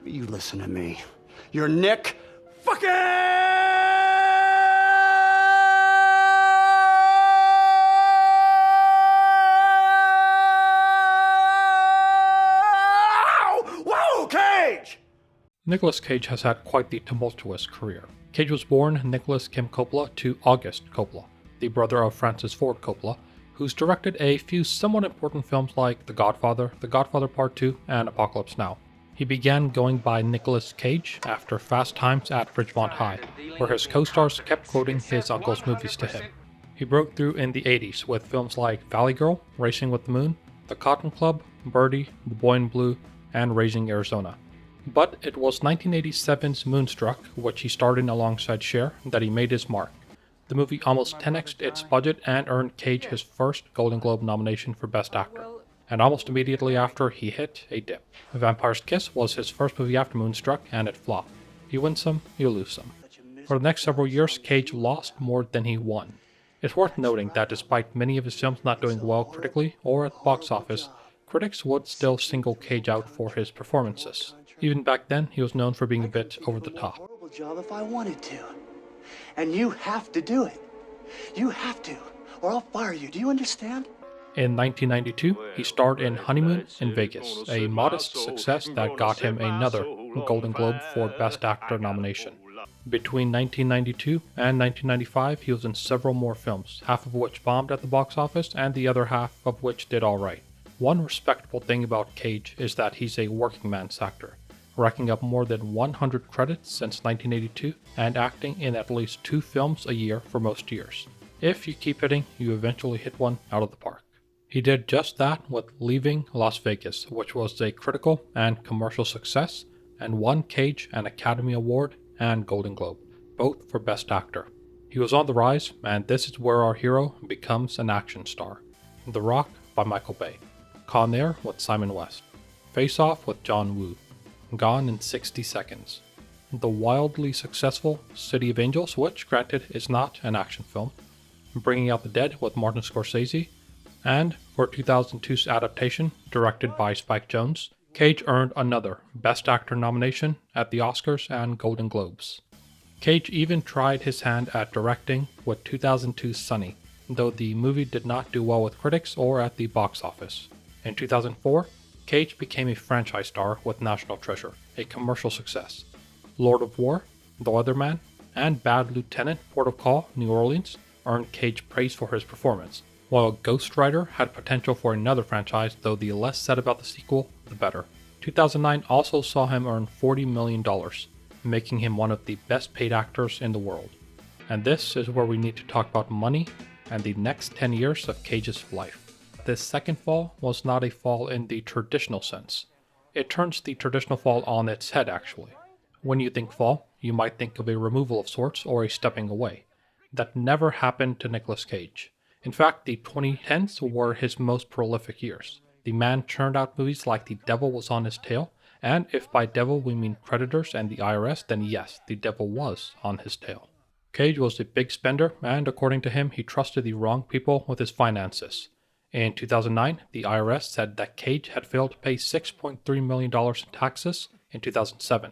You listen to me. You're Nick fucking... Whoa, Cage! Nicolas Cage has had quite the tumultuous career. Cage was born Nicholas Kim Coppola to August Coppola, the brother of Francis Ford Coppola, who's directed a few somewhat important films like The Godfather Part 2, and Apocalypse Now. He began going by Nicolas Cage after Fast Times at Ridgemont High, where his co-stars kept quoting his uncle's movies to him. He broke through in the 80s with films like Valley Girl, Racing with the Moon, The Cotton Club, Birdie, The Boy in Blue, and Raising Arizona. But it was 1987's Moonstruck, which he starred in alongside Cher, that he made his mark. The movie almost 10x'd its budget and earned Cage his first Golden Globe nomination for Best Actor. And almost immediately after, he hit a dip. Vampire's Kiss was his first movie after Moonstruck, and it flopped. You win some, you lose some. For the next several years, Cage lost more than he won. It's worth noting that despite many of his films not doing well critically or at the box office, critics would still single Cage out for his performances. Even back then, he was known for being a bit over the top. Horrible job if I wanted to. And you have to do it. You have to, or I'll fire you. Do you understand? In 1992, he starred in Honeymoon in Vegas, a modest success that got him another Golden Globe for Best Actor nomination. Between 1992 and 1995, he was in several more films, half of which bombed at the box office and the other half of which did alright. One respectable thing about Cage is that he's a working man's actor, racking up more than 100 credits since 1982 and acting in at least 2 films a year for most years. If you keep hitting, you eventually hit one out of the park. He did just that with Leaving Las Vegas, which was a critical and commercial success, and won Cage an Academy Award and Golden Globe, both for Best Actor. He was on the rise, and this is where our hero becomes an action star. The Rock by Michael Bay, Con Air with Simon West, Face Off with John Woo, Gone in 60 Seconds, the wildly successful City of Angels, which, granted, is not an action film, Bringing Out the Dead with Martin Scorsese, and for 2002's adaptation, directed by Spike Jonze, Cage earned another Best Actor nomination at the Oscars and Golden Globes. Cage even tried his hand at directing with 2002's Sunny, though the movie did not do well with critics or at the box office. In 2004, Cage became a franchise star with National Treasure, a commercial success. Lord of War, The Weatherman, and Bad Lieutenant, Port of Call, New Orleans earned Cage praise for his performance, while Ghost Rider had potential for another franchise, though the less said about the sequel, the better. 2009 also saw him earn $40 million, making him one of the best paid actors in the world. And this is where we need to talk about money and the next 10 years of Cage's life. This second fall was not a fall in the traditional sense. It turns the traditional fall on its head, actually. When you think fall, you might think of a removal of sorts or a stepping away. That never happened to Nicolas Cage. In fact, the 2010s were his most prolific years. The man churned out movies like The Devil Was on His Tail, and if by devil we mean creditors and the IRS, then yes, the devil was on his tail. Cage was a big spender, and according to him, he trusted the wrong people with his finances. In 2009, the IRS said that Cage had failed to pay $6.3 million in taxes in 2007.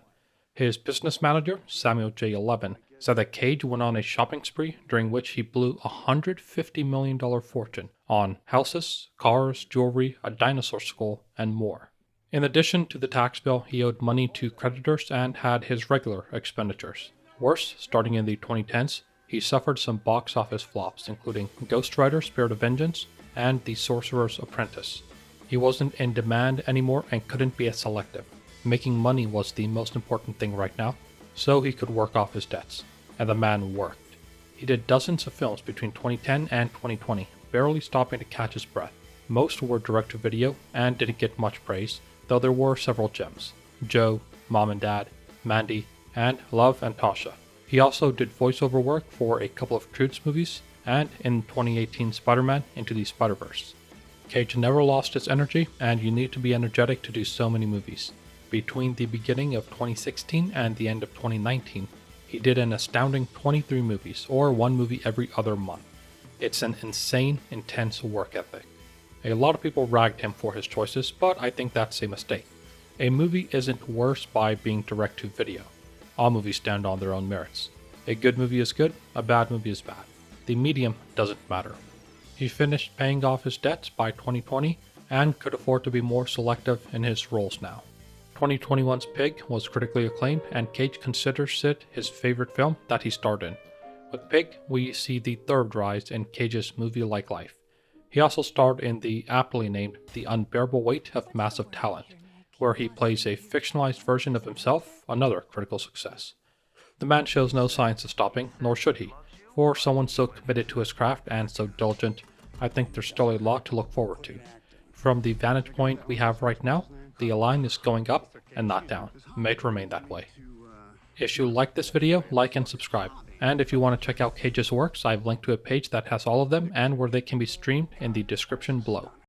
His business manager, Samuel J. Levin, said that Cage went on a shopping spree during which he blew a $150 million fortune on houses, cars, jewelry, a dinosaur skull, and more. In addition to the tax bill, he owed money to creditors and had his regular expenditures. Worse, starting in the 2010s, he suffered some box office flops, including Ghost Rider: Spirit of Vengeance and The Sorcerer's Apprentice. He wasn't in demand anymore and couldn't be as selective. Making money was the most important thing right now, so he could work off his debts. And the man worked. He did dozens of films between 2010 and 2020, barely stopping to catch his breath. Most were direct-to-video and didn't get much praise, though there were several gems. Joe, Mom and Dad, Mandy, and Love and Tasha. He also did voiceover work for a couple of Croods movies, and in 2018 Spider-Man Into the Spider-Verse. Cage never lost his energy, and you need to be energetic to do so many movies. Between the beginning of 2016 and the end of 2019, he did an astounding 23 movies, or one movie every other month. It's an insane, intense work ethic. A lot of people ragged him for his choices, but I think that's a mistake. A movie isn't worse by being direct to video. All movies stand on their own merits. A good movie is good, a bad movie is bad. The medium doesn't matter. He finished paying off his debts by 2020 and could afford to be more selective in his roles now. 2021's Pig was critically acclaimed, and Cage considers it his favorite film that he starred in. With Pig, we see the third rise in Cage's movie-like life. He also starred in the aptly named The Unbearable Weight of Massive Talent, where he plays a fictionalized version of himself, another critical success. The man shows no signs of stopping, nor should he. For someone so committed to his craft and so diligent, I think there's still a lot to look forward to. From the vantage point we have right now, the line is going up and not down. May it remain that way. If you like this video, like and subscribe. And if you want to check out Cage's works, I've linked to a page that has all of them and where they can be streamed in the description below.